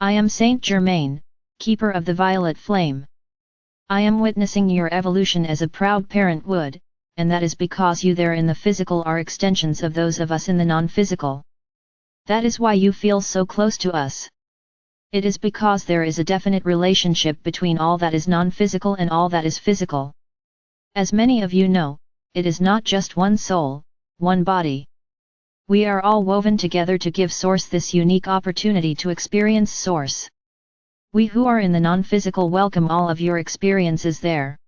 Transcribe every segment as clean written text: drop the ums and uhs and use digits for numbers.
I am Saint Germain, keeper of the violet flame. I am witnessing your evolution as a proud parent would, and that is because you there in the physical are extensions of those of us in the non-physical. That is why you feel so close to us. It is because there is a definite relationship between all that is non-physical and all that is physical. As many of you know, it is not just one soul, one body. We are all woven together to give Source this unique opportunity to experience Source. We who are in the non-physical welcome all of your experiences there.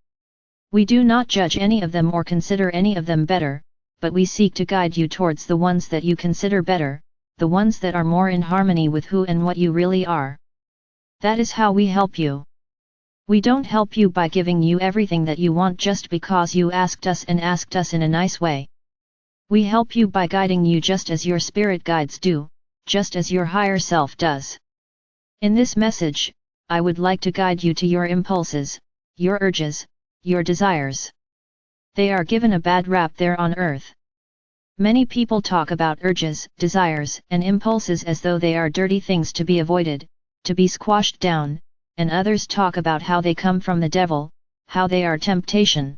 We do not judge any of them or consider any of them better, but we seek to guide you towards the ones that you consider better, the ones that are more in harmony with who and what you really are. That is how we help you. We don't help you by giving you everything that you want just because you asked us and asked us in a nice way. We help you by guiding you just as your spirit guides do, just as your higher self does. In this message, I would like to guide you to your impulses, your urges, your desires. They are given a bad rap there on earth. Many people talk about urges, desires, and impulses as though they are dirty things to be avoided, to be squashed down, and others talk about how they come from the devil, how they are temptation.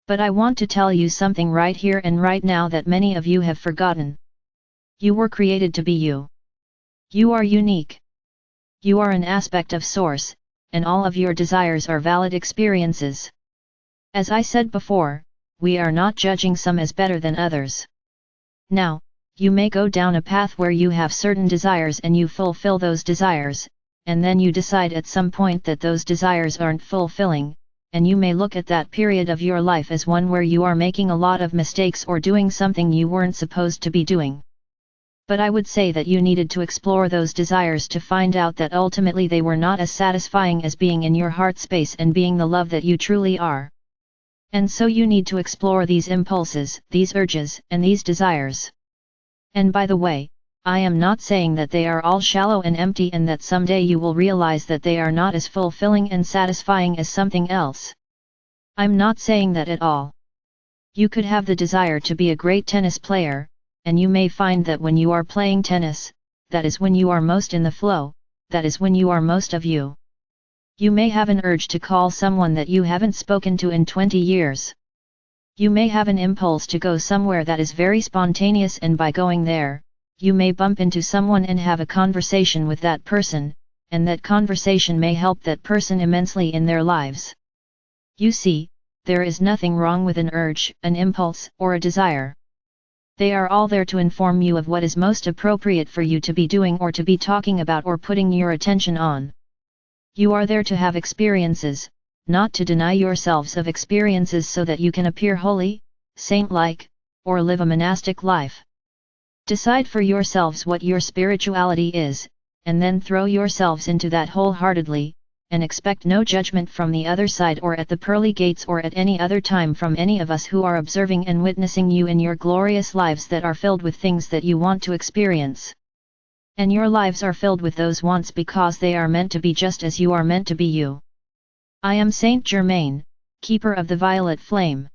But I want to tell you something right here and right now that many of you have forgotten. You were created to be you. You are unique. You are an aspect of Source, and all of your desires are valid experiences. As I said before, we are not judging some as better than others. Now, you may go down a path where you have certain desires and you fulfill those desires, and then you decide at some point that those desires aren't fulfilling, and you may look at that period of your life as one where you are making a lot of mistakes or doing something you weren't supposed to be doing. But I would say that you needed to explore those desires to find out that ultimately they were not as satisfying as being in your heart space and being the love that you truly are. And so you need to explore these impulses, these urges, and these desires. And by the way, I am not saying that they are all shallow and empty and that someday you will realize that they are not as fulfilling and satisfying as something else. I'm not saying that at all. You could have the desire to be a great tennis player, and you may find that when you are playing tennis, that is when you are most in the flow, that is when you are most of you. You may have an urge to call someone that you haven't spoken to in 20 years. You may have an impulse to go somewhere that is very spontaneous, and by going there, you may bump into someone and have a conversation with that person, and that conversation may help that person immensely in their lives. You see, there is nothing wrong with an urge, an impulse, or a desire. They are all there to inform you of what is most appropriate for you to be doing or to be talking about or putting your attention on. You are there to have experiences, not to deny yourselves of experiences so that you can appear holy, saint-like, or live a monastic life. Decide for yourselves what your spirituality is, and then throw yourselves into that wholeheartedly, and expect no judgment from the other side or at the pearly gates or at any other time from any of us who are observing and witnessing you in your glorious lives that are filled with things that you want to experience. And your lives are filled with those wants because they are meant to be just as you are meant to be you. I am Saint Germain, keeper of the violet flame.